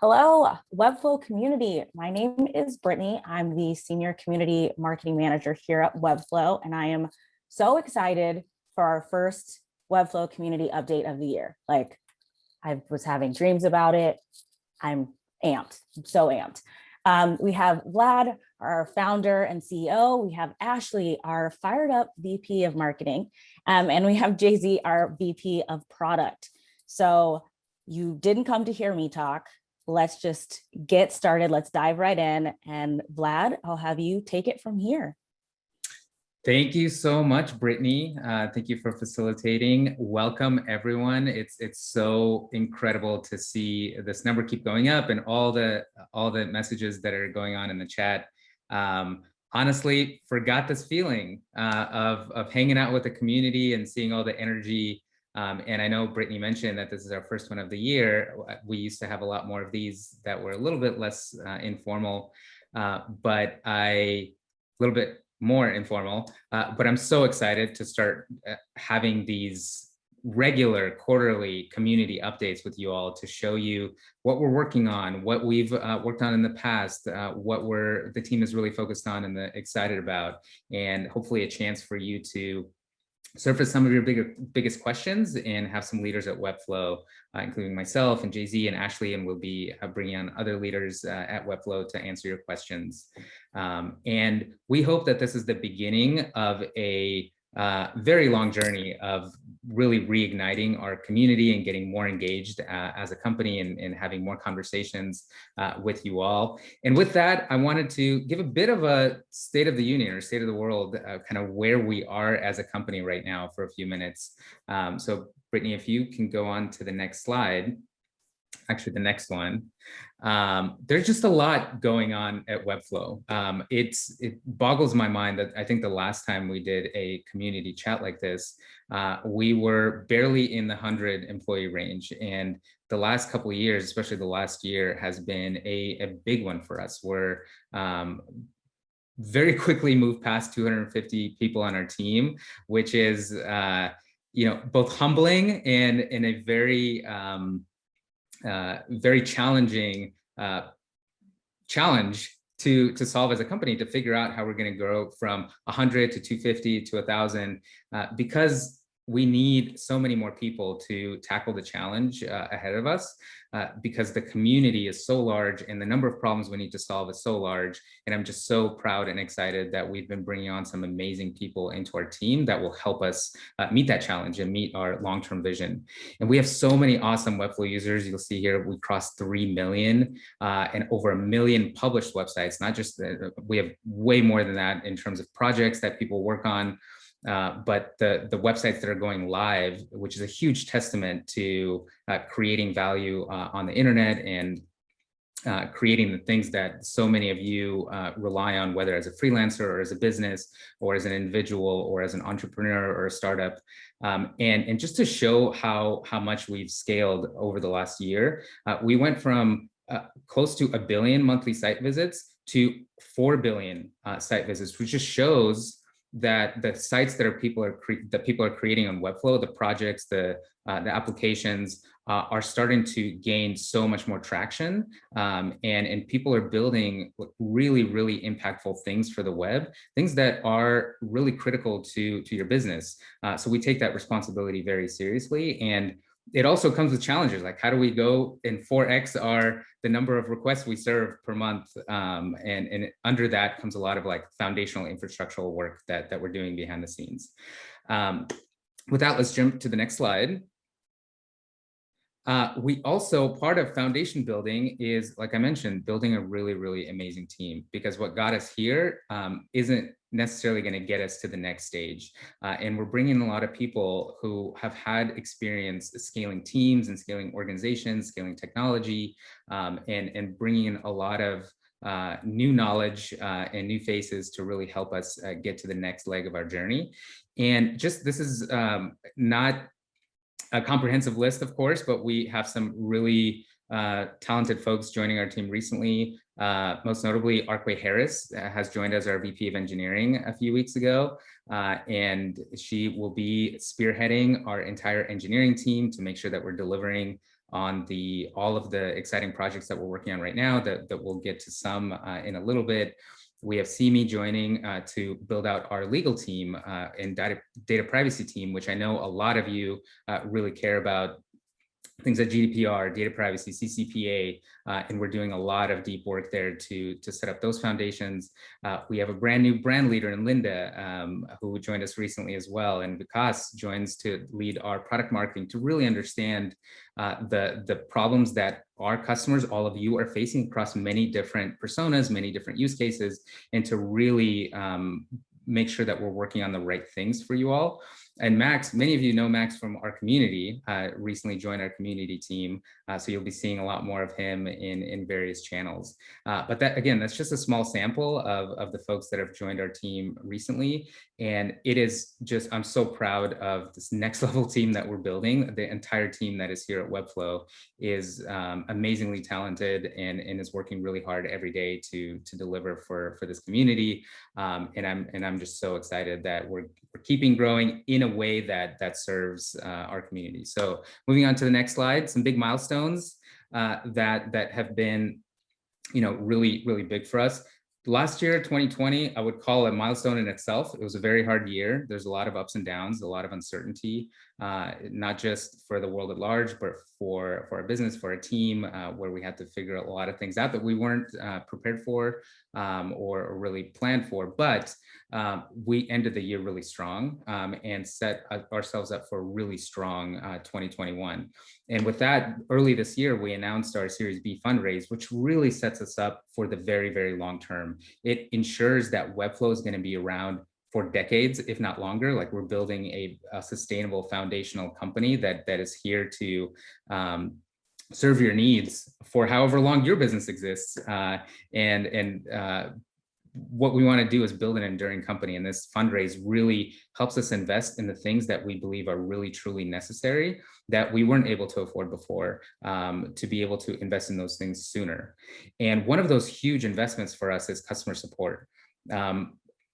Hello, Webflow community. My name is Brittany. I'm the Senior Community Marketing Manager here at Webflow, and I am so excited for our first Webflow community update of the year. Like, I was having dreams about it. I'm amped, I'm so amped. We have Vlad, our founder and CEO. We have Ashley, our fired up VP of Marketing, and we have Jay-Z, our VP of Product. So you didn't come to hear me talk. Let's just get started. Let's dive right in. And Vlad, I'll have you take it from here. Thank you so much, Brittany. Thank you for facilitating. Welcome, everyone. It's so incredible to see this number keep going up and all the messages that are going on in the chat. Honestly, forgot this feeling of hanging out with the community and seeing all the energy. And I know Brittany mentioned that this is our first one of the year. We used to have a lot more of these that were a little bit less informal, but a little bit more informal. But I'm so excited to start having these regular quarterly community updates with you all to show you what we're working on, what we've worked on in the past, what the team is really focused on and excited about, and hopefully a chance for you to surface some of your biggest questions and have some leaders at Webflow, including myself and Jay-Z and Ashley, and we'll be bringing on other leaders at Webflow to answer your questions. And we hope that this is the beginning of a very long journey of really reigniting our community and getting more engaged as a company and having more conversations with you all. And with that, I wanted to give a bit of a state of the union or state of the world, kind of where we are as a company right now for a few minutes. So Brittany, if you can go on to the next slide. Actually, the next one. There's just a lot going on at Webflow. It boggles my mind that I think the last time we did a community chat like this, we were barely in the 100 employee range. And the last couple of years, especially the last year, has been a big one for us. We're very quickly moved past 250 people on our team, which is both humbling and in a very very challenging challenge to solve as a company, to figure out how we're going to grow from 100 to 250 to 1,000, because we need so many more people to tackle the challenge ahead of us, because the community is so large and the number of problems we need to solve is so large. And I'm just so proud and excited that we've been bringing on some amazing people into our team that will help us meet that challenge and meet our long-term vision. And we have so many awesome Webflow users. You'll see here we crossed 3 million and over 1 million published websites. Not just we have way more than that in terms of projects that people work on. But the websites that are going live, which is a huge testament to creating value on the internet and creating the things that so many of you rely on, whether as a freelancer or as a business or as an individual or as an entrepreneur or a startup. And just to show how much we've scaled over the last year, we went from close to 1 billion monthly site visits to 4 billion site visits, which just shows that the sites that people are creating on Webflow, the projects, the applications are starting to gain so much more traction, and people are building really, really impactful things for the web, things that are really critical to your business. So we take that responsibility very seriously, and it also comes with challenges, like how do we go and 4x the number of requests we serve per month, and under that comes a lot of like foundational infrastructural work that we're doing behind the scenes. With that, let's jump to the next slide. We also, part of foundation building is, like I mentioned, building a really, really amazing team, because what got us here isn't necessarily going to get us to the next stage. And we're bringing a lot of people who have had experience scaling teams and scaling organizations, scaling technology, and bringing in a lot of new knowledge and new faces to really help us get to the next leg of our journey. And just, this is not a comprehensive list, of course, but we have some really talented folks joining our team recently. Most notably, Arkway Harris has joined as our VP of Engineering a few weeks ago, and she will be spearheading our entire engineering team to make sure that we're delivering on all of the exciting projects that we're working on right now that we'll get to some in a little bit. We have Simi joining to build out our legal team and data privacy team, which I know a lot of you really care about. Things like GDPR, data privacy, CCPA, and we're doing a lot of deep work there to set up those foundations. We have a brand new brand leader in Linda, who joined us recently as well, and Vikas joins to lead our product marketing to really understand the problems that our customers, all of you, are facing across many different personas, many different use cases, and to really make sure that we're working on the right things for you all. And Max, many of you know Max from our community, recently joined our community team. So you'll be seeing a lot more of him in various channels. But that, again, that's just a small sample of the folks that have joined our team recently. And it is just, I'm so proud of this next level team that we're building. The entire team that is here at Webflow is amazingly talented and is working really hard every day to deliver for this community. And I'm just so excited that we're keeping growing in a way that serves our community. So moving on to the next slide, some big milestones that have been, really, really big for us. Last year, 2020, I would call a milestone in itself. It was a very hard year. There's a lot of ups and downs, a lot of uncertainty, not just for the world at large, but for our business, for our team, where we had to figure a lot of things out that we weren't prepared for or really planned for. But we ended the year really strong and set ourselves up for a really strong 2021. And with that, early this year, we announced our Series B fundraise, which really sets us up for the very, very long term. It ensures that Webflow is going to be around for decades, if not longer. Like, we're building a sustainable foundational company that is here to serve your needs for however long your business exists. What we want to do is build an enduring company, and this fundraise really helps us invest in the things that we believe are really truly necessary that we weren't able to afford before, to be able to invest in those things sooner. And one of those huge investments for us is customer support.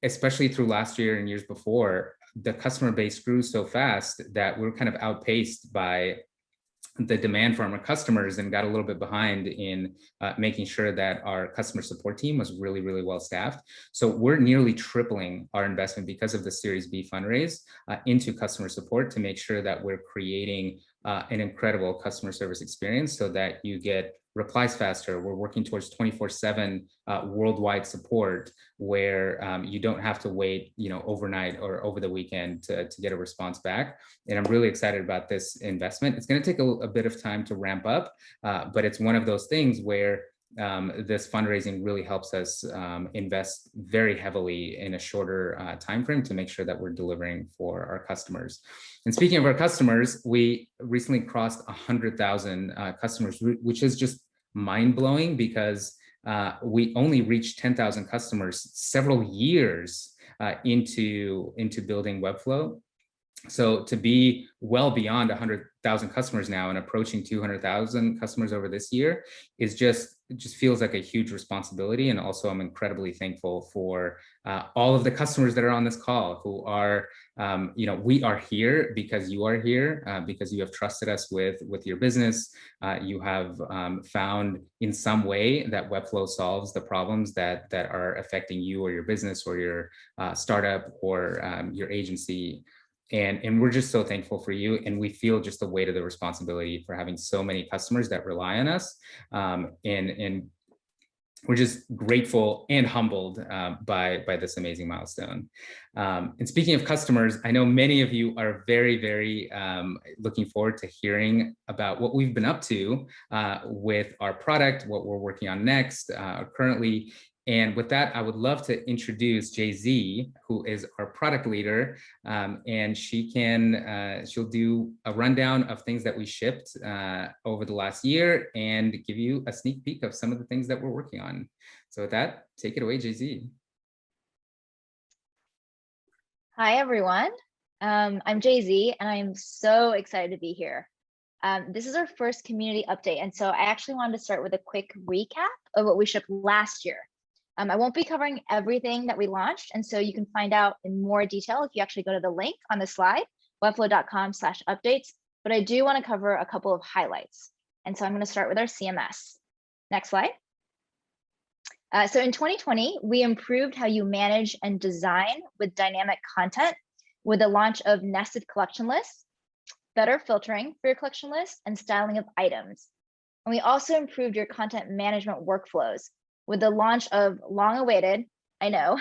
Especially through last year and years before, the customer base grew so fast that we were kind of outpaced by the demand from our customers and got a little bit behind in making sure that our customer support team was really, really well staffed. So we're nearly tripling our investment because of the Series B fundraise into customer support to make sure that we're creating an incredible customer service experience so that you get replies faster. We're working towards 24/7 worldwide support where you don't have to wait, overnight or over the weekend to get a response back. And I'm really excited about this investment. It's going to take a bit of time to ramp up, but it's one of those things where this fundraising really helps us invest very heavily in a shorter time frame to make sure that we're delivering for our customers. And speaking of our customers, we recently crossed 100,000 customers, which is just mind-blowing because we only reached 10,000 customers several years into building Webflow. So to be well beyond 100,000 customers now and approaching 200,000 customers over this year is it just feels like a huge responsibility. And also I'm incredibly thankful for all of the customers that are on this call who are, we are here because you are here, because you have trusted us with your business. You have found in some way that Webflow solves the problems that are affecting you or your business or your startup or your agency. And we're just so thankful for you. And we feel just the weight of the responsibility for having so many customers that rely on us. And we're just grateful and humbled by this amazing milestone. And speaking of customers, I know many of you are very, very looking forward to hearing about what we've been up to with our product, what we're working on next, currently. And with that, I would love to introduce Jay-Z, who is our product leader, and she'll do a rundown of things that we shipped over the last year and give you a sneak peek of some of the things that we're working on. So with that, take it away, Jay-Z. Hi, everyone. I'm Jay-Z, and I'm so excited to be here. This is our first community update, and so I actually wanted to start with a quick recap of what we shipped last year. I won't be covering everything that we launched, and so you can find out in more detail if you actually go to the link on the slide, webflow.com/updates, but I do want to cover a couple of highlights. And so I'm going to start with our CMS. Next slide. So in 2020, we improved how you manage and design with dynamic content with the launch of nested collection lists, better filtering for your collection lists, and styling of items. And we also improved your content management workflows with the launch of long-awaited, I know,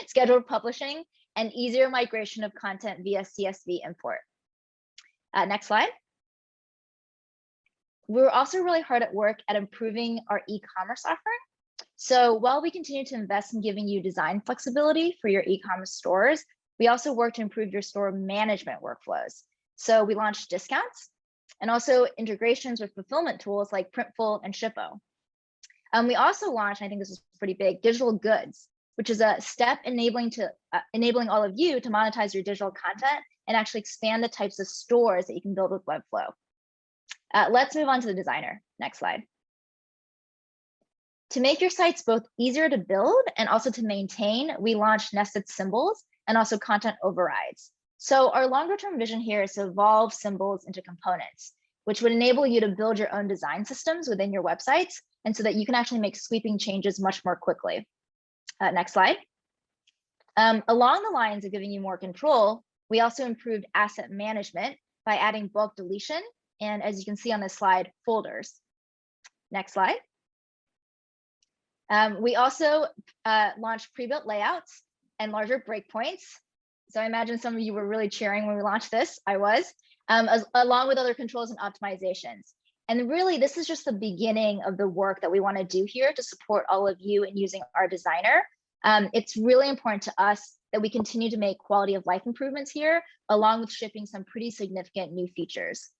scheduled publishing and easier migration of content via CSV import. Next slide. We were also really hard at work at improving our e-commerce offering. So while we continue to invest in giving you design flexibility for your e-commerce stores, we also work to improve your store management workflows. So we launched discounts and also integrations with fulfillment tools like Printful and Shippo. We also launched, I think this is pretty big, digital goods, which is a step enabling all of you to monetize your digital content and actually expand the types of stores that you can build with Webflow. Let's move on to the designer. Next slide. To make your sites both easier to build and also to maintain, we launched nested symbols and also content overrides. So our longer term vision here is to evolve symbols into components, which would enable you to build your own design systems within your websites, and so that you can actually make sweeping changes much more quickly. Next slide. Along the lines of giving you more control, we also improved asset management by adding bulk deletion, and as you can see on this slide, folders. Next slide. We also launched pre-built layouts and larger breakpoints. So I imagine some of you were really cheering when we launched this. I was, along with other controls and optimizations. And really, this is just the beginning of the work that we want to do here to support all of you in using our designer. It's really important to us that we continue to make quality of life improvements here, along with shipping some pretty significant new features.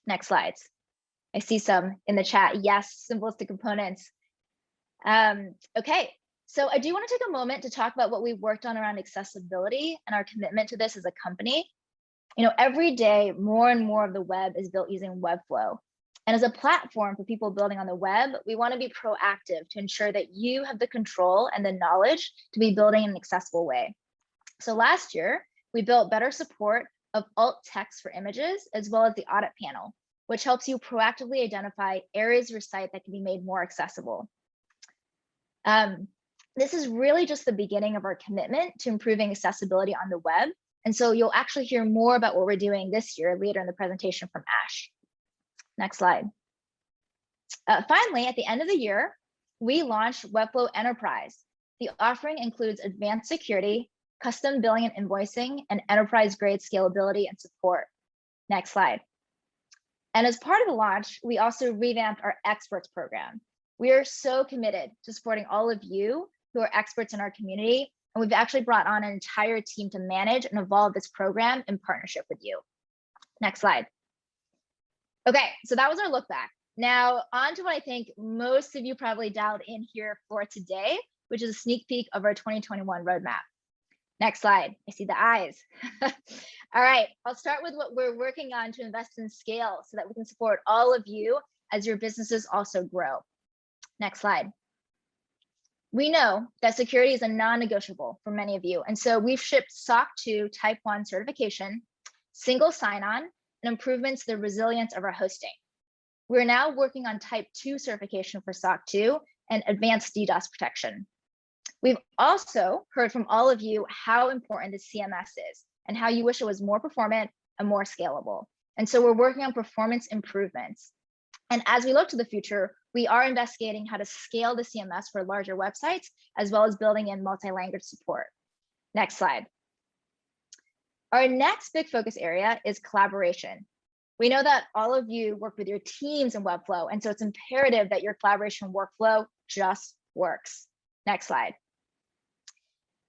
Next slides. I see some in the chat. Yes, symbols to components. Okay, so I do want to take a moment to talk about what we've worked on around accessibility and our commitment to this as a company. You know, every day, more and more of the web is built using Webflow. And as a platform for people building on the web, we want to be proactive to ensure that you have the control and the knowledge to be building in an accessible way. So last year, we built better support of alt text for images, as well as the audit panel, which helps you proactively identify areas of your site that can be made more accessible. This is really just the beginning of our commitment to improving accessibility on the web. And so you'll actually hear more about what we're doing this year later in the presentation from Ash. Next slide. Finally, at the end of the year, we launched Webflow Enterprise. The offering includes advanced security, custom billing and invoicing, and enterprise-grade scalability and support. Next slide. And as part of the launch, we also revamped our experts program. We are so committed to supporting all of you who are experts in our community, and we've actually brought on an entire team to manage and evolve this program in partnership with you. Next slide. Okay, so that was our look back. Now on to what I think most of you probably dialed in here for today, which is a sneak peek of our 2021 roadmap. Next slide. I see the eyes. All right, I'll start with what we're working on to invest in scale so that we can support all of you as your businesses also grow. Next slide. We know that security is a non-negotiable for many of you, and so we've shipped SOC 2 Type 1 certification, single sign-on, and improvements to the resilience of our hosting. We're now working on Type 2 certification for SOC 2 and advanced DDoS protection. We've also heard from all of you how important the CMS is and how you wish it was more performant and more scalable. And so we're working on performance improvements. And as we look to the future, we are investigating how to scale the CMS for larger websites, as well as building in multi-language support. Next slide. Our next big focus area is collaboration. We know that all of you work with your teams in Webflow, and so it's imperative that your collaboration workflow just works. Next slide.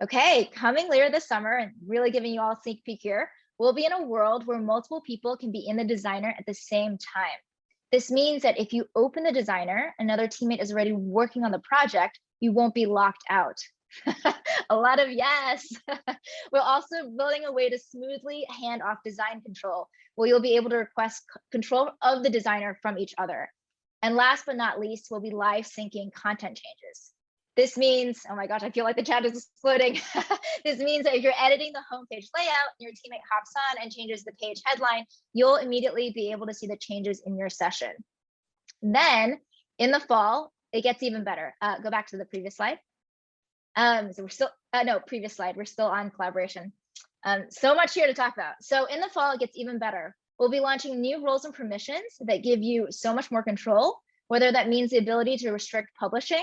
Okay, coming later this summer, and really giving you all a sneak peek here, we'll be in a world where multiple people can be in the designer at the same time. This means that if you open the designer, another teammate is already working on the project, you won't be locked out. A lot of yes. We're also building a way to smoothly hand off design control, where you'll be able to request control of the designer from each other. And last but not least, we'll be live syncing content changes. This means, oh my gosh, I feel like the chat is exploding. This means that if you're editing the homepage layout and your teammate hops on and changes the page headline, you'll immediately be able to see the changes in your session. Then in the fall, it gets even better. Go back to the previous slide. So we're still, no, previous slide, we're still on collaboration. So much here to talk about. So in the fall, it gets even better. We'll be launching new roles and permissions that give you so much more control, whether that means the ability to restrict publishing,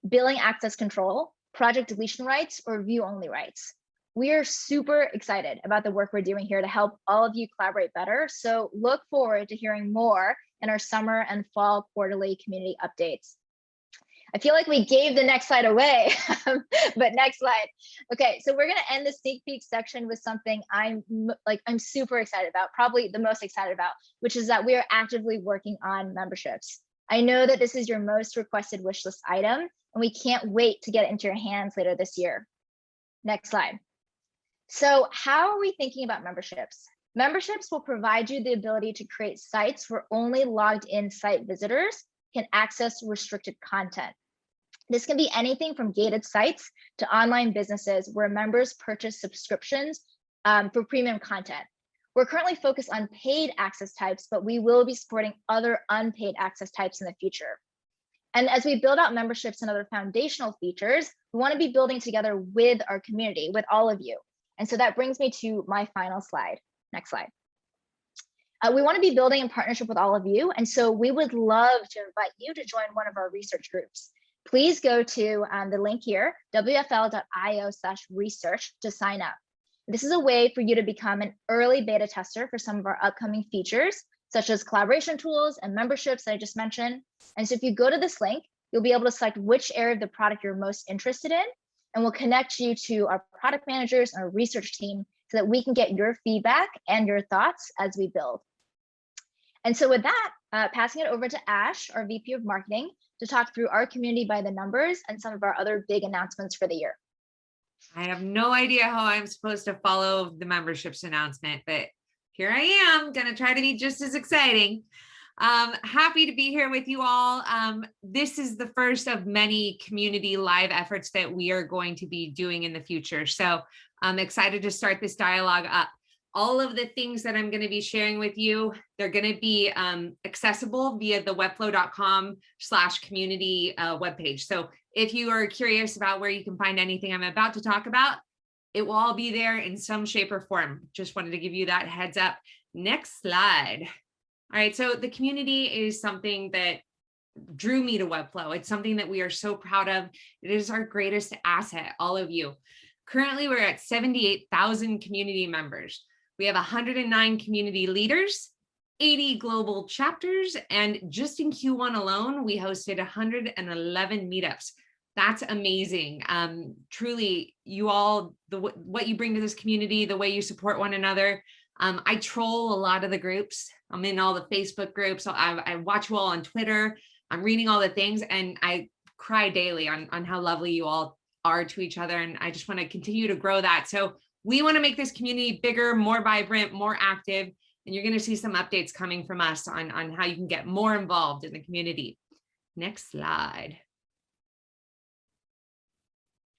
billing access control, project deletion rights, or view-only rights. We are super excited about the work we're doing here to help all of you collaborate better. So look forward to hearing more in our summer and fall quarterly community updates. I feel like we gave the next slide away, but next slide. Okay, so we're gonna end the sneak peek section with something I'm super excited about, probably the most excited about, which is that we are actively working on memberships. I know that this is your most requested wish list item, and we can't wait to get it into your hands later this year. Next slide. So how are we thinking about memberships? Memberships will provide you the ability to create sites where only logged in site visitors can access restricted content. This can be anything from gated sites to online businesses where members purchase subscriptions for premium content. We're currently focused on paid access types, but we will be supporting other unpaid access types in the future. And as we build out memberships and other foundational features, we want to be building together with our community, with all of you. And so that brings me to my final slide. Next slide. We want to be building in partnership with all of you. And so we would love to invite you to join one of our research groups. Please go to the link here, wfl.io/research to sign up. This is a way for you to become an early beta tester for some of our upcoming features, such as collaboration tools and memberships that I just mentioned. And so if you go to this link, you'll be able to select which area of the product you're most interested in, and we'll connect you to our product managers and our research team so that we can get your feedback and your thoughts as we build. And so with that, passing it over to Ash, our VP of Marketing, to talk through our community by the numbers and some of our other big announcements for the year. I have no idea how I'm supposed to follow the memberships announcement, but here I am, gonna try to be just as exciting. Happy to be here with you all. This is the first of many community live efforts that we are going to be doing in the future. So I'm excited to start this dialogue up. All of the things that I'm going to be sharing with you, they're going to be accessible via the webflow.com/community webpage. So if you are curious about where you can find anything I'm about to talk about, it will all be there in some shape or form. Just wanted to give you that heads up. Next slide. All right, so the community is something that drew me to Webflow. It's something that we are so proud of. It is our greatest asset, all of you. Currently, we're at 78,000 community members. We have 109 community leaders, 80 global chapters, and just in Q1 alone, we hosted 111 meetups. That's amazing. Truly, you all, what you bring to this community, the way you support one another. I troll a lot of the groups. I'm in all the Facebook groups. I watch you all on Twitter. I'm reading all the things, and I cry daily on how lovely you all are to each other. And I just want to continue to grow that. So we want to make this community bigger, more vibrant, more active, and you're going to see some updates coming from us on how you can get more involved in the community. Next slide.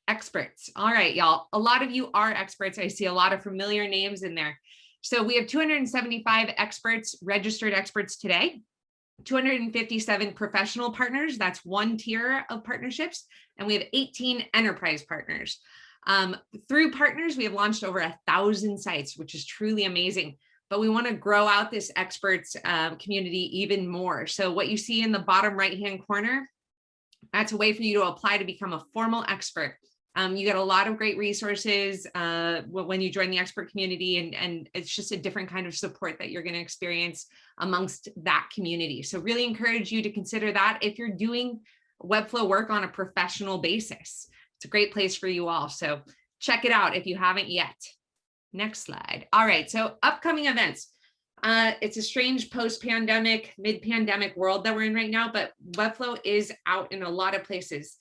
Experts. All right, y'all. A lot of you are experts. I see a lot of familiar names in there. So we have 275 experts, registered experts today, 257 professional partners. That's one tier of partnerships. And we have 18 enterprise partners. Through partners, we have launched over 1,000 sites, which is truly amazing. But we want to grow out this experts community even more. So what you see in the bottom right-hand corner, that's a way for you to apply to become a formal expert. You get a lot of great resources when you join the expert community, and it's just a different kind of support that you're going to experience amongst that community. So really encourage you to consider that if you're doing Webflow work on a professional basis. It's a great place for you all. So check it out if you haven't yet. Next slide. All right, so upcoming events. It's a strange post-pandemic, mid-pandemic world that we're in right now, but Webflow is out in a lot of places.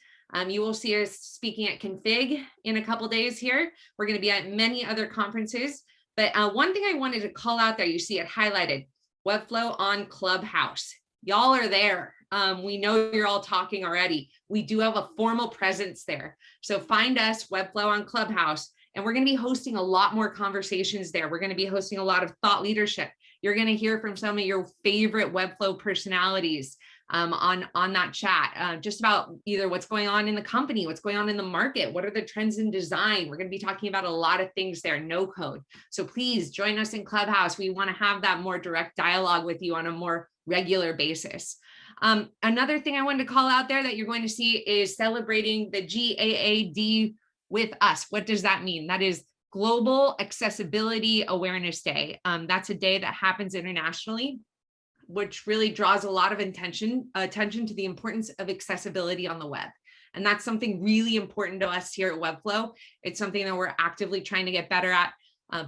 You will see us speaking at Config in a couple days here. We're going to be at many other conferences, but one thing I wanted to call out there, you see it highlighted, Webflow on Clubhouse. Y'all are there. We know you're all talking already. We do have a formal presence there. So find us, Webflow on Clubhouse, and we're going to be hosting a lot more conversations there. We're going to be hosting a lot of thought leadership. You're going to hear from some of your favorite Webflow personalities. on that chat, just about either what's going on in the company, what's going on in the market, what are the trends in design. We're going to be talking about a lot of things there, no code. So please join us in Clubhouse. We want to have that more direct dialogue with you on a more regular basis. Another thing I wanted to call out there that you're going to see is celebrating the GAAP with us. What does that mean? That is Global Accessibility Awareness Day. That's a day that happens internationally, which really draws a lot of attention to the importance of accessibility on the web. And that's something really important to us here at Webflow. It's something that we're actively trying to get better at,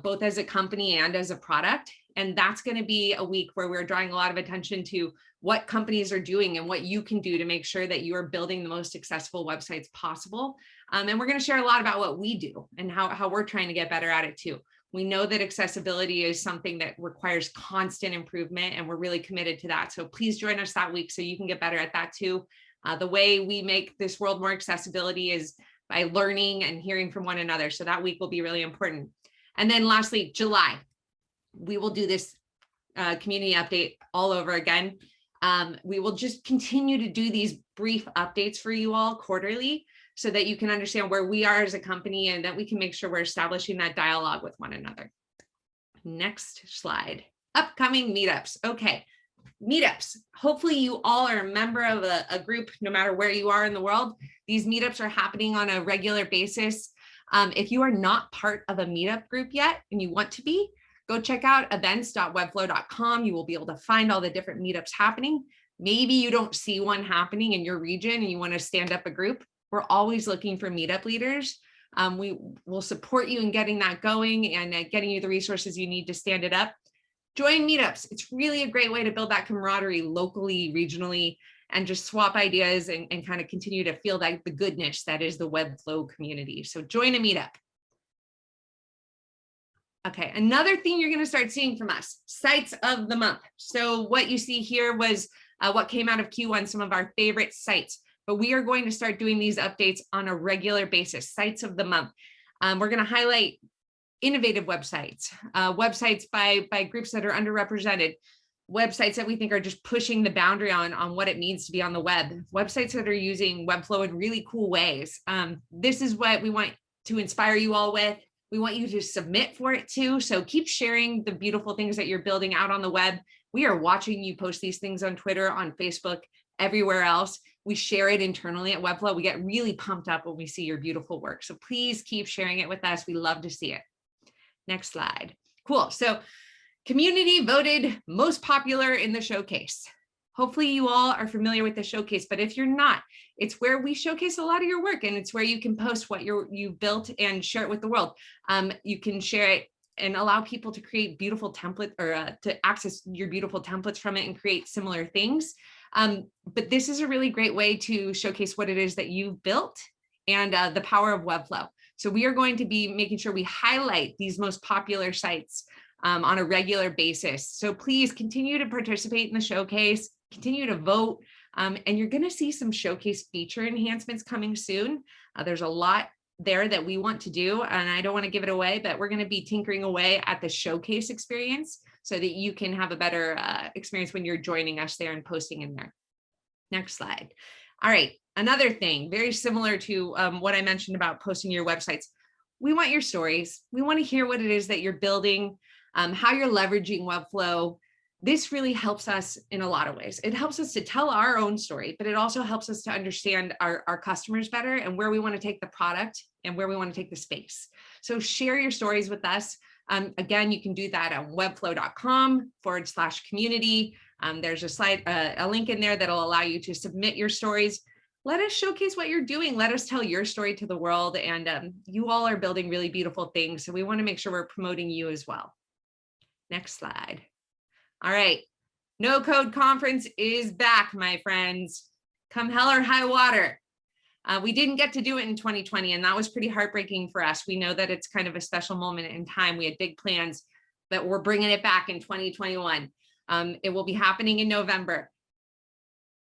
both as a company and as a product. And that's going to be a week where we're drawing a lot of attention to what companies are doing and what you can do to make sure that you are building the most accessible websites possible. And we're going to share a lot about what we do and how we're trying to get better at it too. We know that accessibility is something that requires constant improvement, and we're really committed to that. So please join us that week so you can get better at that too. The way we make this world more accessibility is by learning and hearing from one another. So that week will be really important. And then lastly, July, we will do this community update all over again. We will just continue to do these brief updates for you all quarterly so that you can understand where we are as a company and that we can make sure we're establishing that dialogue with one another. Next slide. Upcoming meetups. Okay, meetups. Hopefully you all are a member of a group, no matter where you are in the world. These meetups are happening on a regular basis. If you are not part of a meetup group yet and you want to be, go check out events.webflow.com. You will be able to find all the different meetups happening. Maybe you don't see one happening in your region and you want to stand up a group. We're always looking for meetup leaders. We will support you in getting that going and getting you the resources you need to stand it up. Join meetups. It's really a great way to build that camaraderie locally, regionally, and just swap ideas and kind of continue to feel like the goodness that is the Webflow community. So join a meetup. Okay, another thing you're going to start seeing from us, sites of the month. So what you see here was what came out of Q1, some of our favorite sites. But we are going to start doing these updates on a regular basis, sites of the month. We're going to highlight innovative websites, websites by groups that are underrepresented, websites that we think are just pushing the boundary on what it means to be on the web, websites that are using Webflow in really cool ways. This is what we want to inspire you all with. We want you to submit for it too. So keep sharing the beautiful things that you're building out on the web. We are watching you post these things on Twitter, on Facebook, everywhere else. We share it internally at Webflow. We get really pumped up when we see your beautiful work. So please keep sharing it with us. We love to see it. Next slide. Cool. So community voted most popular in the showcase. Hopefully you all are familiar with the showcase, but if you're not, it's where we showcase a lot of your work, and it's where you can post what you built and share it with the world. You can share it and allow people to create beautiful templates or to access your beautiful templates from it and create similar things. But this is a really great way to showcase what it is that you've built and the power of Webflow. So we are going to be making sure we highlight these most popular sites on a regular basis. So please continue to participate in the showcase, continue to vote, and you're going to see some showcase feature enhancements coming soon. There's a lot there that we want to do, and I don't want to give it away, but we're going to be tinkering away at the showcase experience so that you can have a better experience when you're joining us there and posting in there. Next slide. All right, another thing very similar to what I mentioned about posting your websites. We want your stories. We want to hear what it is that you're building, how you're leveraging Webflow. This really helps us in a lot of ways. It helps us to tell our own story, but it also helps us to understand our customers better and where we want to take the product and where we want to take the space. So share your stories with us. Again, you can do that at webflow.com/community. There's a link in there that'll allow you to submit your stories. Let us showcase what you're doing. Let us tell your story to the world. And you all are building really beautiful things. So we want to make sure we're promoting you as well. Next slide. All right, No Code Conference is back, my friends. Come hell or high water. We didn't get to do it in 2020, and that was pretty heartbreaking for us. We know that it's kind of a special moment in time. We had big plans, but we're bringing it back in 2021. It will be happening in November.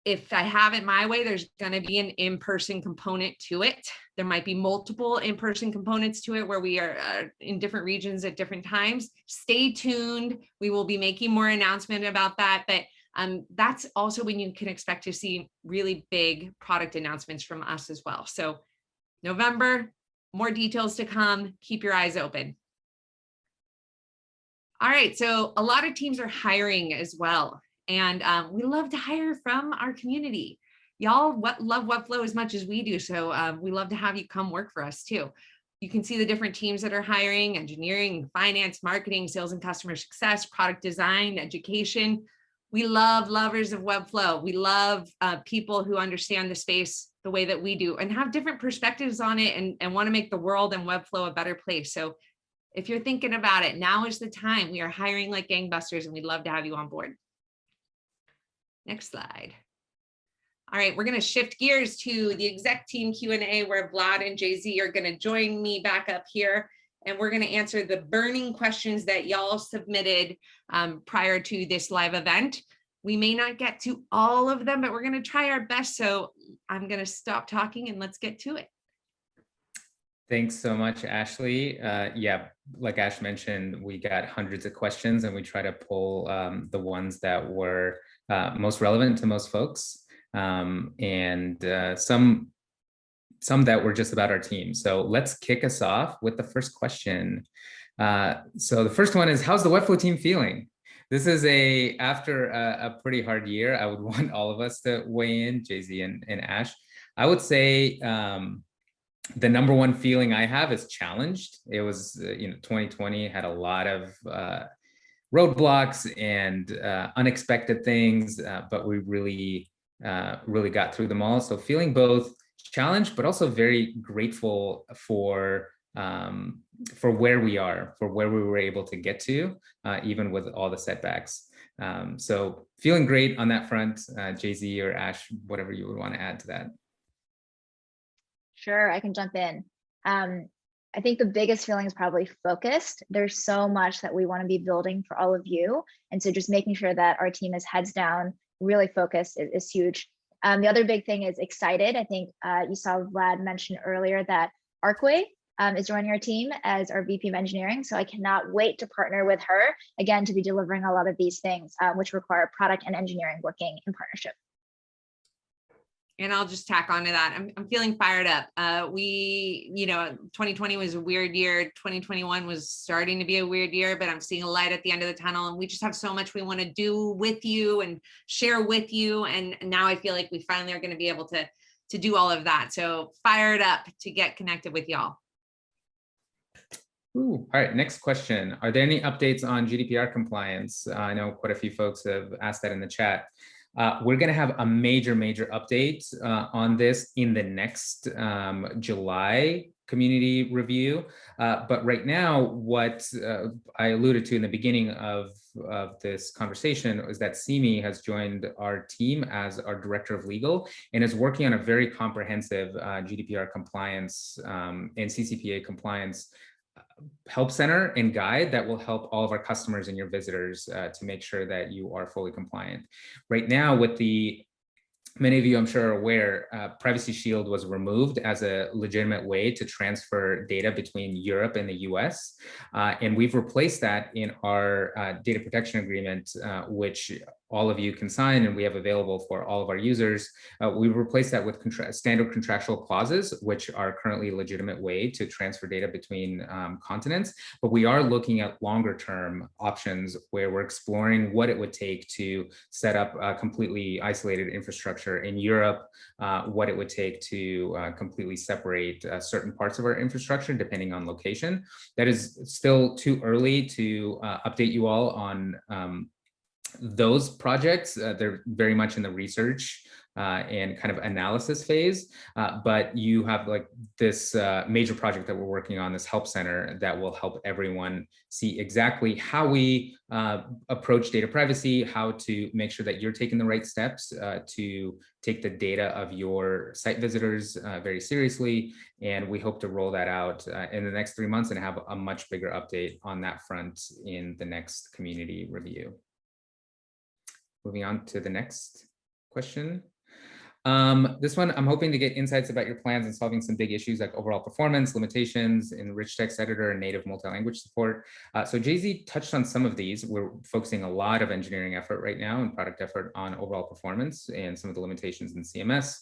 If I have it my way, there's going to be an in-person component to it. There might be multiple in-person components to it where we are in different regions at different times. Stay tuned. We will be making more announcement about that, but That's also when you can expect to see really big product announcements from us as well. So November, more details to come. Keep your eyes open. All right, so a lot of teams are hiring as well. And we love to hire from our community. Y'all love Webflow as much as we do. So we love to have you come work for us too. You can see the different teams that are hiring: engineering, finance, marketing, sales and customer success, product design, education. We love lovers of Webflow. We love people who understand the space the way that we do and have different perspectives on it and want to make the world and Webflow a better place. So if you're thinking about it, now is the time. We are hiring like gangbusters and we'd love to have you on board. Next slide. All right, we're going to shift gears to the exec team Q&A, where Vlad and Jay-Z are going to join me back up here. And we're going to answer the burning questions that y'all submitted prior to this live event. We may not get to all of them, but we're going to try our best. So I'm going to stop talking and let's get to it. Thanks so much, Ashley. Yeah, like Ash mentioned, we got hundreds of questions and we try to pull the ones that were most relevant to most folks, and some that were just about our team. So let's kick us off with the first question. So the first one is, how's the Webflow team feeling? This is after a pretty hard year. I would want all of us to weigh in, Jay-Z and Ash. I would say the number one feeling I have is challenged. It was, 2020 had a lot of roadblocks and unexpected things, but we really got through them all. So feeling both challenged, but also very grateful for where we are, for where we were able to get to, even with all the setbacks. So feeling great on that front. Jay-Z or Ash, whatever you would want to add to that. Sure, I can jump in. I think the biggest feeling is probably focused. There's so much that we want to be building for all of you. And so just making sure that our team is heads down, really focused is huge. The other big thing is excited. I think you saw Vlad mention earlier that Arkway is joining our team as our VP of engineering. So I cannot wait to partner with her, again, to be delivering a lot of these things, which require product and engineering working in partnership. And I'll just tack on to that. I'm feeling fired up. 2020 was a weird year. 2021 was starting to be a weird year, but I'm seeing a light at the end of the tunnel. And we just have so much we want to do with you and share with you. And now I feel like we finally are going to be able to do all of that. So fired up to get connected with y'all. Ooh, all right, next question. Are there any updates on GDPR compliance? I know quite a few folks have asked that in the chat. We're going to have a major update on this in the next July community review. But right now, what I alluded to in the beginning of this conversation is that Simi has joined our team as our director of legal and is working on a very comprehensive GDPR compliance and CCPA compliance help center and guide that will help all of our customers and your visitors to make sure that you are fully compliant. Right now, with many of you, I'm sure, are aware, Privacy Shield was removed as a legitimate way to transfer data between Europe and the US. And we've replaced that in our data protection agreement, which all of you can sign and we have available for all of our users. We've replaced that with standard contractual clauses, which are currently a legitimate way to transfer data between continents. But we are looking at longer term options where we're exploring what it would take to set up a completely isolated infrastructure in Europe, what it would take to completely separate certain parts of our infrastructure depending on location. That is still too early to update you all on those projects. They're very much in the research and kind of analysis phase, but you have like this major project that we're working on, this help center that will help everyone see exactly how we approach data privacy, how to make sure that you're taking the right steps to take the data of your site visitors very seriously. And we hope to roll that out in the next 3 months and have a much bigger update on that front in the next community review. Moving on to the next question. This one, I'm hoping to get insights about your plans in solving some big issues like overall performance, limitations in rich text editor and native multi-language support. So Jay-Z touched on some of these. We're focusing a lot of engineering effort right now and product effort on overall performance and some of the limitations in CMS.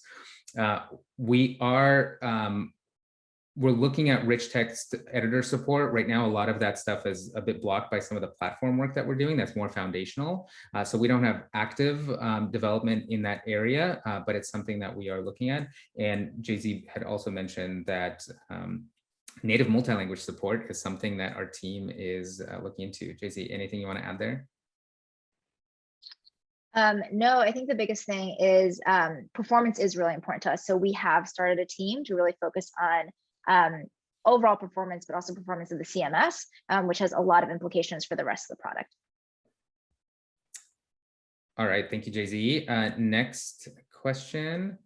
We're looking at rich text editor support. Right now, a lot of that stuff is a bit blocked by some of the platform work that we're doing that's more foundational. So we don't have active development in that area, but it's something that we are looking at. And Jay-Z had also mentioned that native multi-language support is something that our team is looking into. Jay-Z, anything you want to add there? No, I think the biggest thing is performance is really important to us. So we have started a team to really focus on overall performance, but also performance of the CMS, which has a lot of implications for the rest of the product. All right, thank you, Jay-Z. Next question.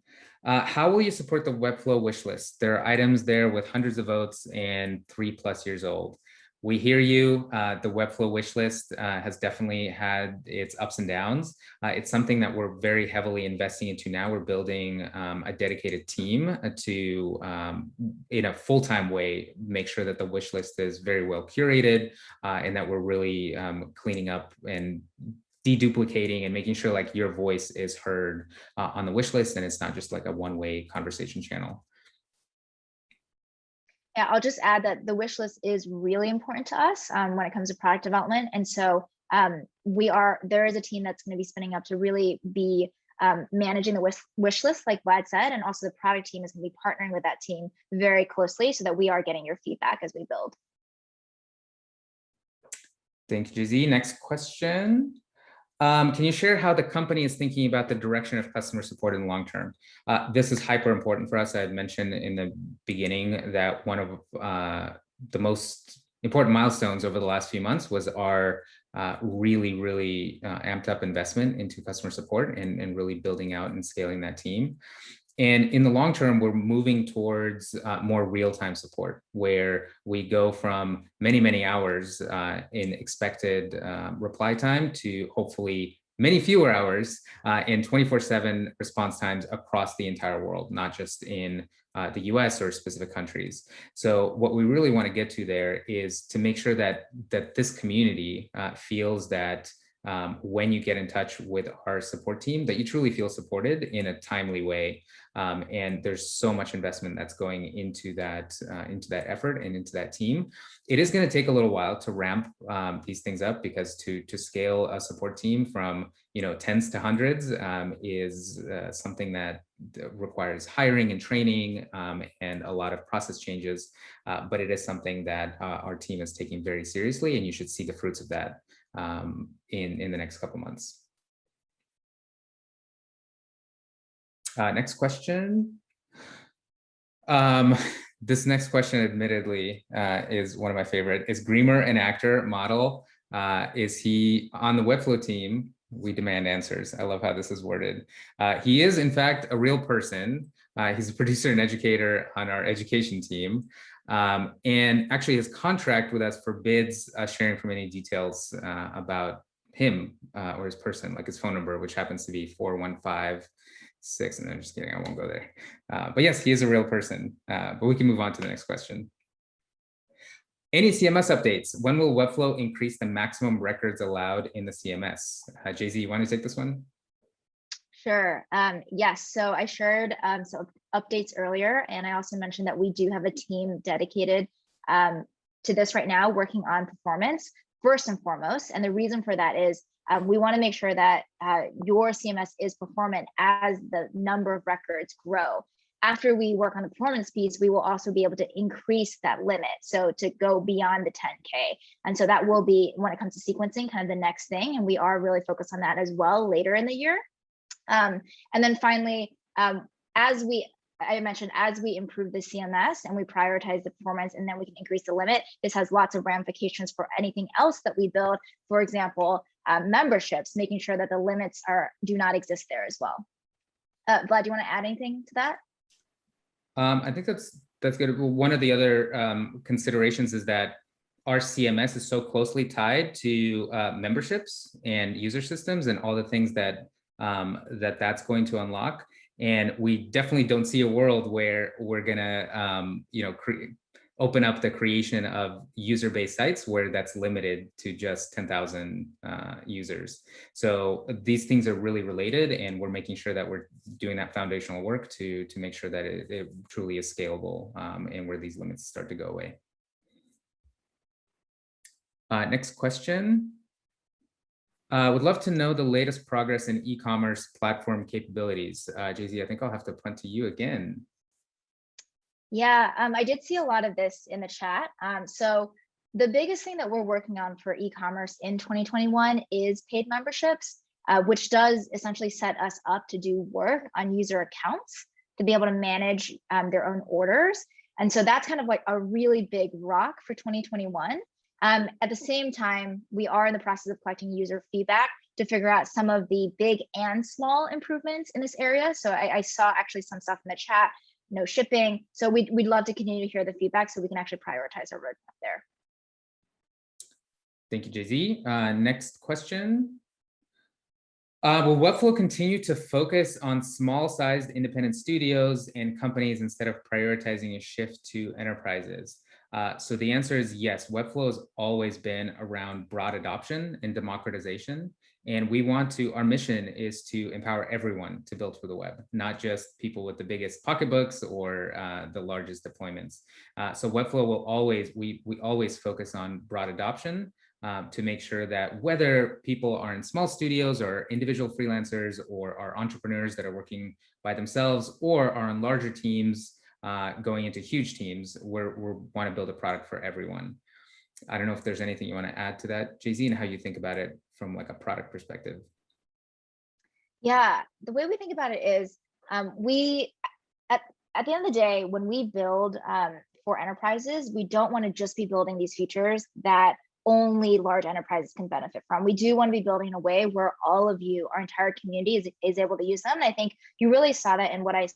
How will you support the Webflow wish list? There are items there with hundreds of votes and 3+ years old. We hear you. The Webflow wish list has definitely had its ups and downs. It's something that we're very heavily investing into now. We're building a dedicated team to, in a full-time way, make sure that the wish list is very well curated and that we're really cleaning up and deduplicating and making sure like your voice is heard on the wish list and it's not just like a one-way conversation channel. Yeah, I'll just add that the wish list is really important to us when it comes to product development. And so there is a team that's going to be spinning up to really be managing the wish list, like Vlad said, and also the product team is going to be partnering with that team very closely so that we are getting your feedback as we build. Thank you, Jay-Z. Next question. Can you share how the company is thinking about the direction of customer support in the long term? This is hyper important for us. I had mentioned in the beginning that one of the most important milestones over the last few months was our really amped up investment into customer support and really building out and scaling that team. And in the long term, we're moving towards more real-time support, where we go from many hours in expected reply time to hopefully many fewer hours in 24/7 response times across the entire world, not just in the US or specific countries. So what we really want to get to there is to make sure that this community feels that when you get in touch with our support team, that you truly feel supported in a timely way. And there's so much investment that's going into that effort and into that team. It is going to take a little while to ramp these things up, because to scale a support team from tens to hundreds is something that requires hiring and training and a lot of process changes. But it is something that our team is taking very seriously, and you should see the fruits of that in the next couple months. Next question. This next question, admittedly, is one of my favorite. Is Greamer an actor, model? Is he on the Webflow team? We demand answers. I love how this is worded. He is, in fact, a real person. He's a producer and educator on our education team. And actually his contract with us forbids us sharing from any details about him or his person, like his phone number, which happens to be 4156. And I'm just kidding, I won't go there. But yes, he is a real person, but we can move on to the next question. Any CMS updates? When will Webflow increase the maximum records allowed in the CMS? Jay-Z, you want to take this one? Sure. Yes. So I shared some updates earlier, and I also mentioned that we do have a team dedicated to this right now, working on performance first and foremost. And the reason for that is we want to make sure that your CMS is performant as the number of records grow. After we work on the performance piece, we will also be able to increase that limit. So to go beyond the 10K. And so that will be, when it comes to sequencing, kind of the next thing. And we are really focused on that as well later in the year. And then finally, as I mentioned, as we improve the CMS and we prioritize the performance, and then we can increase the limit, this has lots of ramifications for anything else that we build. For example, memberships, making sure that the limits do not exist there as well. Vlad, do you want to add anything to that? I think that's good. One of the other considerations is that our CMS is so closely tied to memberships and user systems and all the things that that's going to unlock. And we definitely don't see a world where we're gonna, open up the creation of user-based sites where that's limited to just 10,000 users. So these things are really related, and we're making sure that we're doing that foundational work to make sure that it truly is scalable, and where these limits start to go away. Next question. Would love to know the latest progress in e-commerce platform capabilities. Jay-Z, I think I'll have to punt to you again. Yeah, I did see a lot of this in the chat. So the biggest thing that we're working on for e-commerce in 2021 is paid memberships, which does essentially set us up to do work on user accounts to be able to manage their own orders. And so that's kind of like a really big rock for 2021. At the same time, we are in the process of collecting user feedback to figure out some of the big and small improvements in this area. So I saw actually some stuff in the chat, no shipping. So we'd love to continue to hear the feedback so we can actually prioritize our roadmap there. Thank you, Jay-Z. Next question. Will Webflow continue to focus on small-sized independent studios and companies instead of prioritizing a shift to enterprises? So the answer is yes. Webflow has always been around broad adoption and democratization. And we want to, our mission is to empower everyone to build for the web, not just people with the biggest pocketbooks or the largest deployments. So Webflow will always, we always focus on broad adoption to make sure that whether people are in small studios or individual freelancers or are entrepreneurs that are working by themselves or are on larger teams going into huge teams, we want to build a product for everyone. I don't know if there's anything you want to add to that, Jay-Z, and how you think about it from like a product perspective. Yeah, the way we think about it is we, at the end of the day, when we build for enterprises, we don't want to just be building these features that only large enterprises can benefit from. We do want to be building in a way where all of you, our entire community is able to use them. And I think you really saw that in what I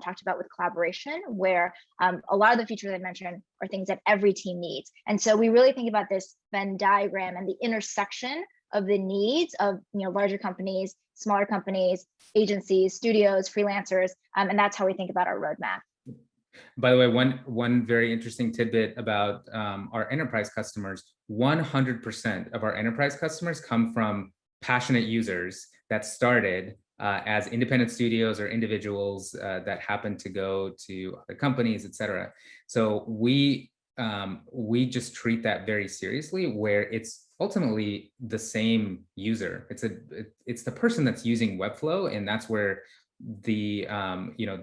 talked about with collaboration, where a lot of the features I mentioned are things that every team needs. And so we really think about this Venn diagram and the intersection of the needs of larger companies, smaller companies, agencies, studios, freelancers, and that's how we think about our roadmap. By the way, one very interesting tidbit about our enterprise customers, 100% of our enterprise customers come from passionate users that started as independent studios or individuals that happen to go to other companies, et cetera. So we just treat that very seriously, where it's ultimately the same user. It's the person that's using Webflow, and that's where the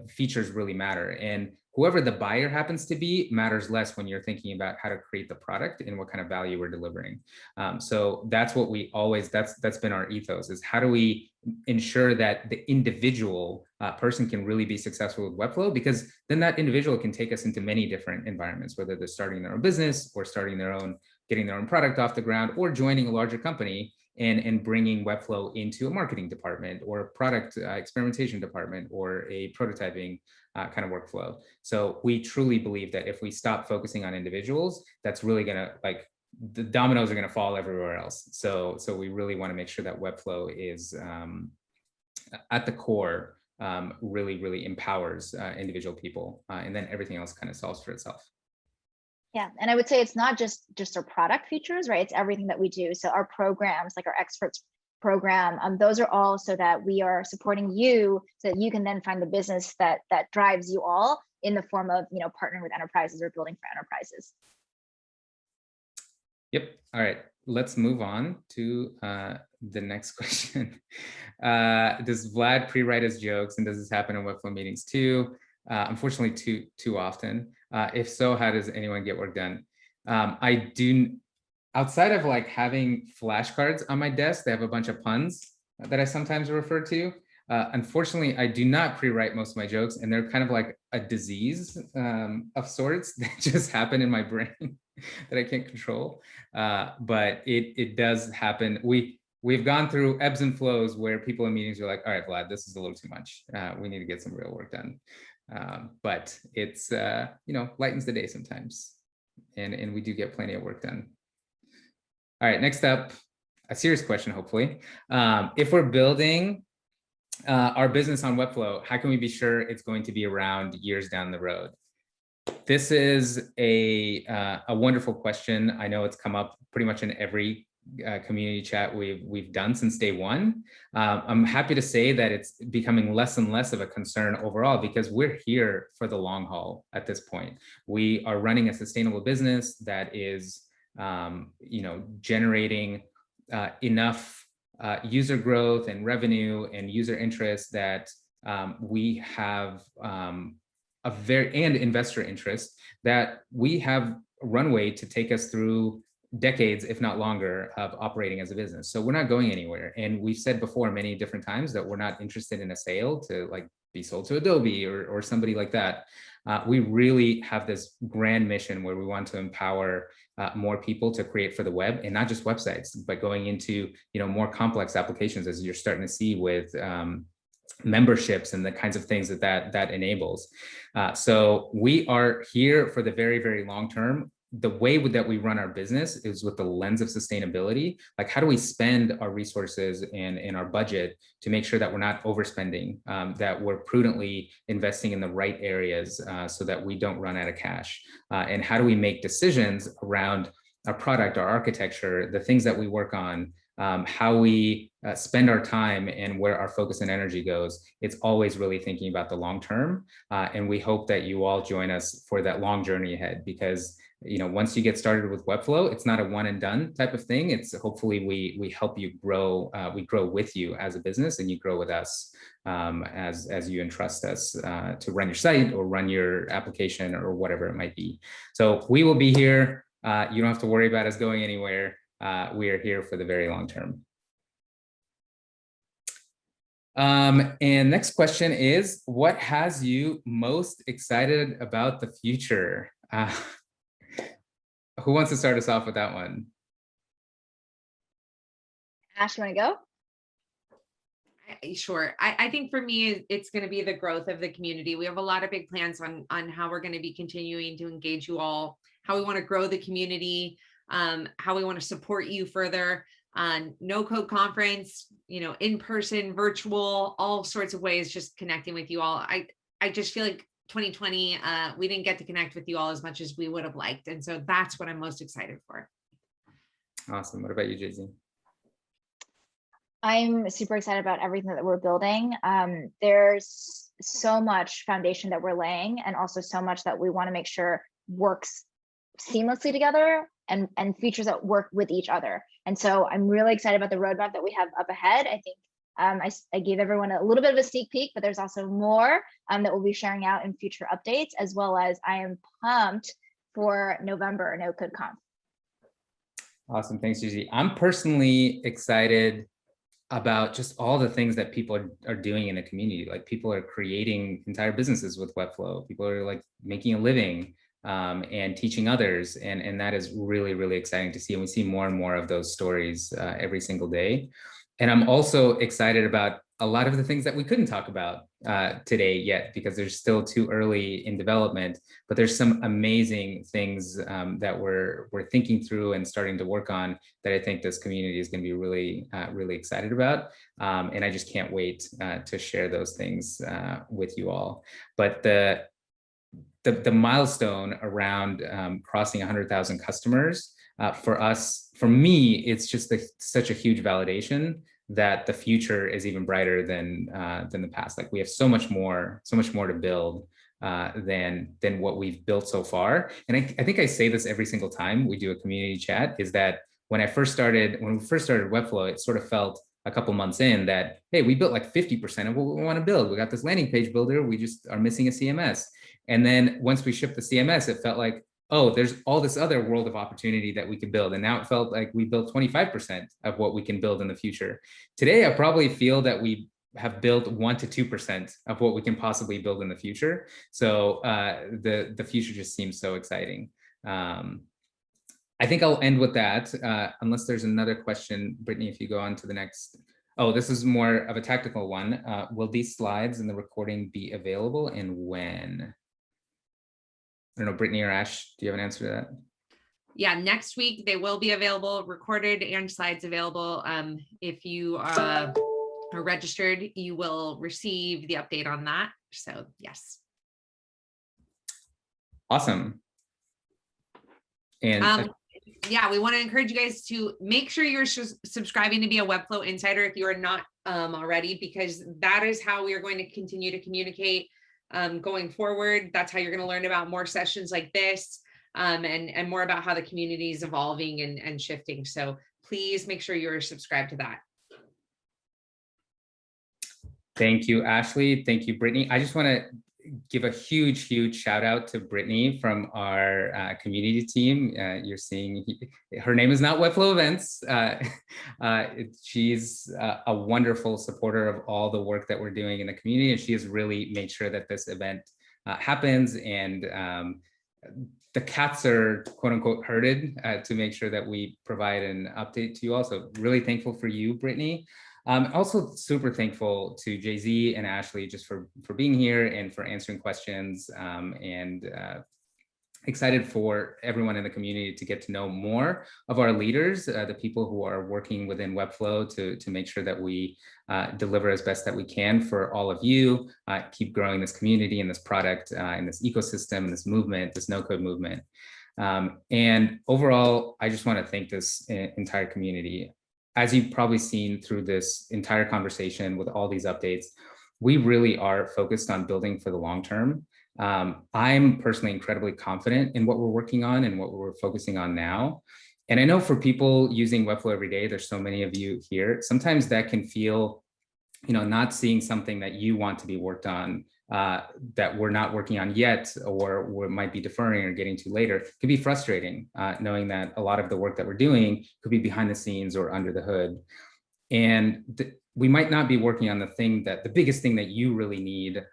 features really matter. And whoever the buyer happens to be matters less when you're thinking about how to create the product and what kind of value we're delivering. So that's what we always, that's been our ethos, is how do we ensure that the individual person can really be successful with Webflow, because then that individual can take us into many different environments, whether they're starting their own business or starting their own, getting their own product off the ground, or joining a larger company and bringing Webflow into a marketing department or a product experimentation department or a prototyping kind of workflow. So we truly believe that if we stop focusing on individuals, that's really gonna, like, the dominoes are gonna fall everywhere else. So we really wanna make sure that Webflow is at the core, really empowers individual people, and then everything else kind of solves for itself. Yeah, and I would say it's not just our product features, right? It's everything that we do. So our programs, like our experts program, those are all so that we are supporting you, so that you can then find the business that drives you all in the form of partnering with enterprises or building for enterprises. Yep. All right. Let's move on to the next question. Does Vlad pre-write his jokes, and does this happen in Webflow meetings too? Unfortunately, too often. If so, how does anyone get work done? I do, outside of like having flashcards on my desk, they have a bunch of puns that I sometimes refer to. Unfortunately, I do not pre-write most of my jokes, and they're kind of like a disease of sorts that just happen in my brain that I can't control. But it does happen. We've gone through ebbs and flows where people in meetings are like, all right, Vlad, this is a little too much. We need to get some real work done. But it's, lightens the day sometimes. And we do get plenty of work done. All right, next up, a serious question, hopefully. If we're building our business on Webflow, how can we be sure it's going to be around years down the road? This is a wonderful question. I know it's come up pretty much in every community chat we've done since day one. I'm happy to say that it's becoming less and less of a concern overall because we're here for the long haul at this point. We are running a sustainable business that is, generating enough user growth and revenue and user interest that we have and investor interest that we have runway to take us through decades, if not longer, of operating as a business. So we're not going anywhere. And we've said before many different times that we're not interested in a sale to like be sold to Adobe or somebody like that. We really have this grand mission where we want to empower more people to create for the web, and not just websites, but going into more complex applications, as you're starting to see with memberships and the kinds of things that enables. So we are here for the very, very long term. The way that we run our business is with the lens of sustainability. Like, how do we spend our resources and our budget to make sure that we're not overspending, that we're prudently investing in the right areas so that we don't run out of cash? And how do we make decisions around our product, our architecture, the things that we work on, how we spend our time and where our focus and energy goes? It's always really thinking about the long term. And we hope that you all join us for that long journey ahead, because once you get started with Webflow, it's not a one and done type of thing. It's hopefully we help you grow. We grow with you as a business, and you grow with us as you entrust us to run your site or run your application or whatever it might be. So we will be here. You don't have to worry about us going anywhere. We are here for the very long term. And next question is, what has you most excited about the future? Who wants to start us off with that one? Ash, you want to go? Sure. I think for me, it's going to be the growth of the community. We have a lot of big plans on how we're going to be continuing to engage you all, how we want to grow the community, how we want to support you further on No Code Conference, in person, virtual, all sorts of ways, just connecting with you all. I just feel like 2020, we didn't get to connect with you all as much as we would have liked. And so that's what I'm most excited for. Awesome. What about you, Jay-Z? I'm super excited about everything that we're building. There's so much foundation that we're laying, and also so much that we want to make sure works seamlessly together, and features that work with each other. And so I'm really excited about the roadmap that we have up ahead. I think I gave everyone a little bit of a sneak peek, but there's also more that we'll be sharing out in future updates, as well as I am pumped for November No Code Conf. Awesome. Thanks, Gigi. I'm personally excited about just all the things that people are doing in the community. Like, people are creating entire businesses with Webflow. People are like making a living and teaching others. And that is really, really exciting to see. And we see more and more of those stories every single day. And I'm also excited about a lot of the things that we couldn't talk about today yet, because they're still too early in development, but there's some amazing things that we're thinking through and starting to work on that I think this community is going to be really, really excited about. And I just can't wait to share those things with you all. But the milestone around crossing 100,000 customers, for me, it's just such a huge validation that the future is even brighter than the past. Like, we have so much more to build than what we've built so far. And I think I say this every single time we do a community chat, is that when we first started Webflow, it sort of felt a couple months in that, hey, we built like 50% of what we want to build. We got this landing page builder, we just are missing a CMS. And then once we shipped the CMS, it felt like, oh, there's all this other world of opportunity that we could build. And now it felt like we built 25% of what we can build in the future. Today, I probably feel that we have built 1 to 2% of what we can possibly build in the future. So the future just seems so exciting. I think I'll end with that, unless there's another question. Brittany, if you go on to the next. Oh, this is more of a tactical one. Will these slides and the recording be available, and when? I don't know, Brittany or Ash, do you have an answer to that? Yeah, next week they will be available, recorded and slides available. If you are registered, you will receive the update on that. So yes. Awesome. And yeah, we want to encourage you guys to make sure you're subscribing to be a Webflow Insider if you are not already, because that is how we are going to continue to communicate going forward. That's how you're going to learn about more sessions like this and more about how the community is evolving and shifting. So please make sure you're subscribed to that. thank you, Ashley. Thank you, Brittany. I just want to give a huge shout out to Brittany from our community team. You're seeing her name is not Webflow Events. She's a wonderful supporter of all the work that we're doing in the community, and she has really made sure that this event happens, and the cats are quote unquote herded to make sure that we provide an update to you all. So really thankful for you, Brittany. Also super thankful to Jay-Z and Ashley just for being here and for answering questions, and excited for everyone in the community to get to know more of our leaders, the people who are working within Webflow to make sure that we deliver as best that we can for all of you, keep growing this community and this product and this ecosystem and this movement, this no-code movement. And overall, I just want to thank this entire community. As you've probably seen through this entire conversation with all these updates, we really are focused on building for the long term. I'm personally incredibly confident in what we're working on and what we're focusing on now. And I know for people using Webflow every day, there's so many of you here, sometimes that can feel, not seeing something that you want to be worked on that we're not working on yet, or we might be deferring or getting to later, could be frustrating, knowing that a lot of the work that we're doing could be behind the scenes or under the hood. And we might not be working on the biggest thing that you really need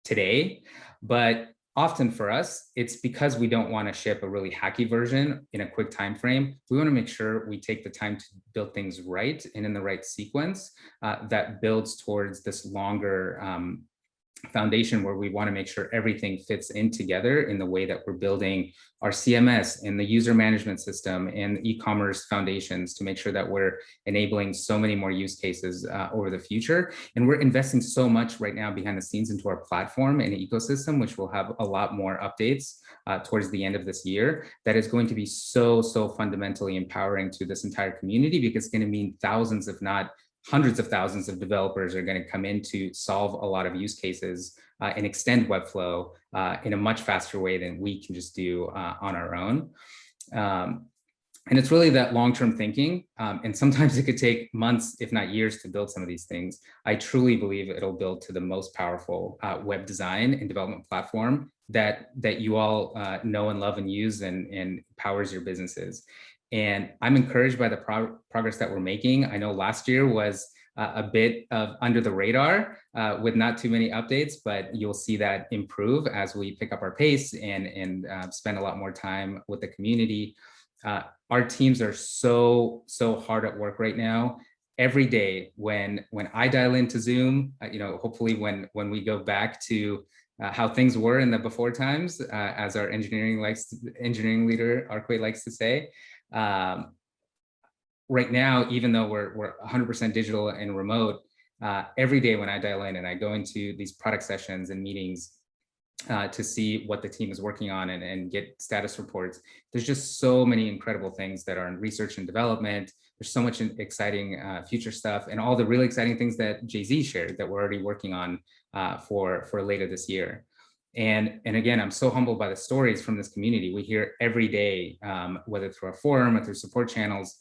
today, but often for us, it's because we don't want to ship a really hacky version in a quick time frame. We want to make sure we take the time to build things right and in the right sequence that builds towards this longer foundation where we want to make sure everything fits in together in the way that we're building our CMS and the user management system and e-commerce foundations to make sure that we're enabling so many more use cases over the future. And we're investing so much right now behind the scenes into our platform and ecosystem, which will have a lot more updates towards the end of this year. That is going to be so fundamentally empowering to this entire community, because it's going to mean thousands, if not hundreds of thousands of developers are going to come in to solve a lot of use cases and extend Webflow in a much faster way than we can just do on our own. And it's really that long-term thinking. And sometimes it could take months, if not years, to build some of these things. I truly believe it'll build to the most powerful web design and development platform that you all know and love and use and powers your businesses. And I'm encouraged by the progress that we're making. I know last year was a bit of under the radar with not too many updates, but you'll see that improve as we pick up our pace and spend a lot more time with the community. Our teams are so hard at work right now. Every day when I dial into Zoom, hopefully when we go back to how things were in the before times, as our engineering leader Arquay likes to say. Right now, even though we're 100% digital and remote, every day when I dial in and I go into these product sessions and meetings to see what the team is working on and get status reports, there's just so many incredible things that are in research and development. There's so much exciting future stuff, and all the really exciting things that Jay-Z shared that we're already working on for later this year. And again, I'm so humbled by the stories from this community. We hear every day, whether through our forum or through support channels,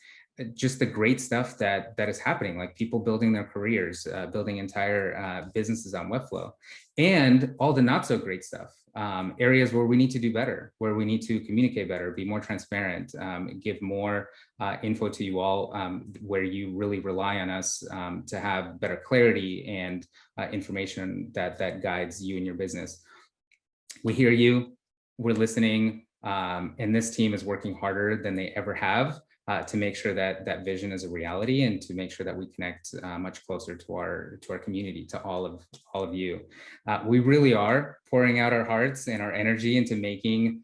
just the great stuff that is happening, like people building their careers, building entire businesses on Webflow, and all the not so great stuff, areas where we need to do better, where we need to communicate better, be more transparent, give more info to you all, where you really rely on us to have better clarity and information that guides you and your business. We hear you, we're listening, and this team is working harder than they ever have to make sure that vision is a reality and to make sure that we connect much closer to our community, to all of you. We really are pouring out our hearts and our energy into making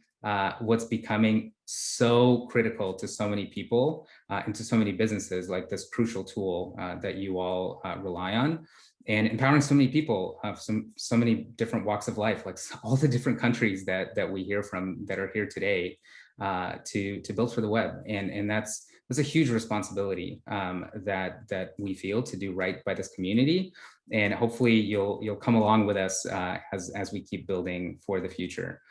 what's becoming so critical to so many people and to so many businesses, like this crucial tool that you all rely on, and empowering so many people of so many different walks of life, like all the different countries that we hear from that are here today to build for the web. And that's a huge responsibility that we feel to do right by this community. And hopefully you'll come along with us as we keep building for the future.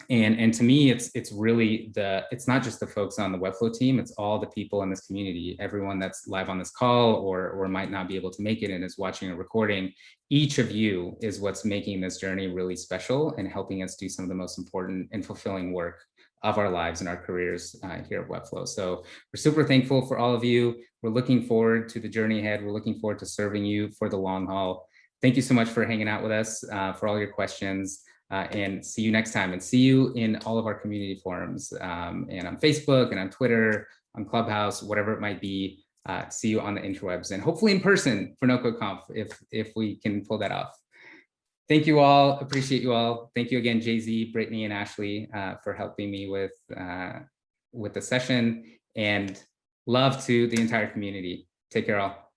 And to me, it's really it's not just the folks on the Webflow team, it's all the people in this community, everyone that's live on this call or might not be able to make it and is watching a recording. Each of you is what's making this journey really special and helping us do some of the most important and fulfilling work of our lives and our careers here at Webflow. So we're super thankful for all of you. We're looking forward to the journey ahead. We're looking forward to serving you for the long haul. Thank you so much for hanging out with us, for all your questions. And see you next time, and see you in all of our community forums and on Facebook and on Twitter, on Clubhouse, whatever it might be. See you on the interwebs and hopefully in person for NoCodeConf if we can pull that off. Thank you all. Appreciate you all. Thank you again, Jay-Z, Brittany, and Ashley for helping me with the session, and love to the entire community. Take care all.